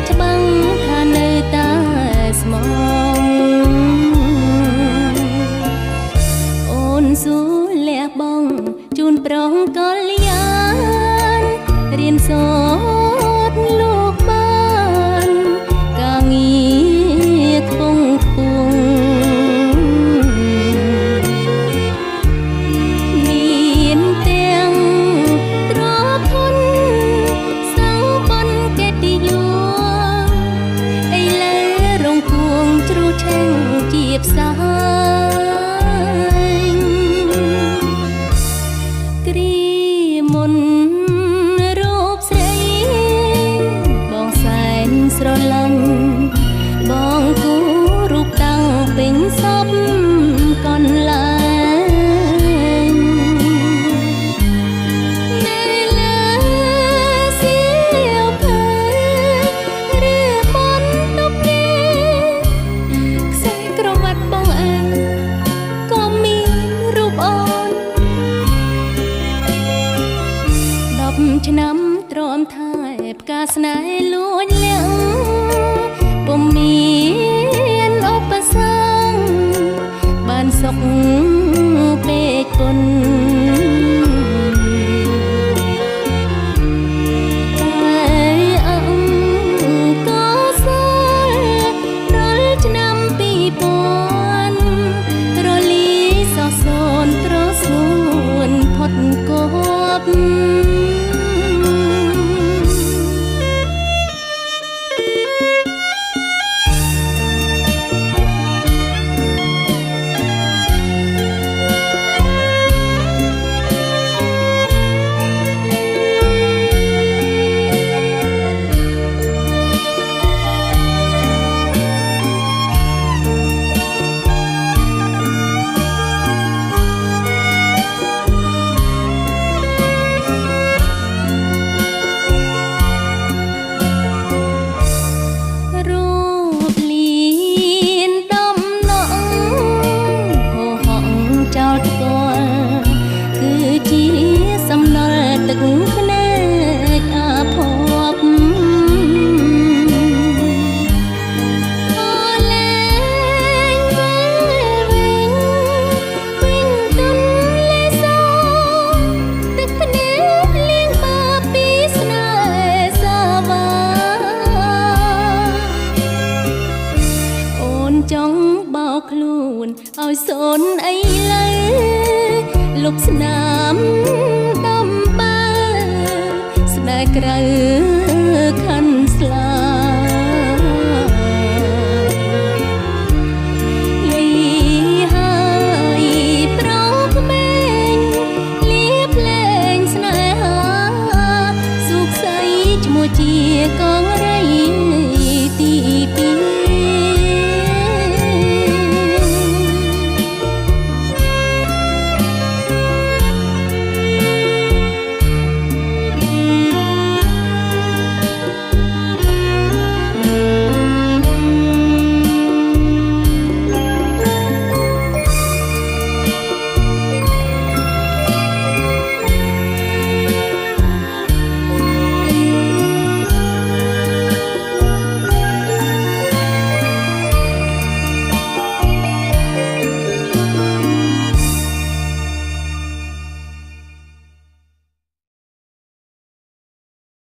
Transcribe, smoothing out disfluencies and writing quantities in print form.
ច្បាំងថានៅតែស្មងអូនស៊ូលះបង់ជូនប្រងកលយានរៀនសូត្រលោកបានការងារខ្ពង់ខ្ពស់មានទាំងទ្រព្យធនសង្បនកិត្តិយសឥឡូវរងគួងជ្រុះឆេងជាផ្សាយគ្រីមុនរូបស្រីបងសែនស្រឡាញ់បងគូរូបតាំងពេញសពកន្លែងនៅលើសៀវភៅឬបនតុបនេះខ្សែក្រវាត់បងឯងក៏មានរូបអូន10 ឆ្នាំទ្រាំថែផ្កាស្នេហ៍លួចលាក់ពុំមានឧបសគ្គបានសុខពេកគុណតែអង្គក៏សល់ដល់ឆ្នាំ2000រលីសោះសូនត្រសួនផុតគប់ទឹកភ្នែកអាភ័ព្វអូលែងវិលវិញវិញទុនលេសោទឹកភ្នែកលៀងបាពីស្នេហ៍សាវាអូនចង់បោកខ្លួនឲ្យសូនអីឡើយលុបស្នាមក្រៅខណ្ឌស្លាលីហើយប្រោក្មេងលៀបលែងស្នេហាសុខស័យឈ្មោះជាកងរ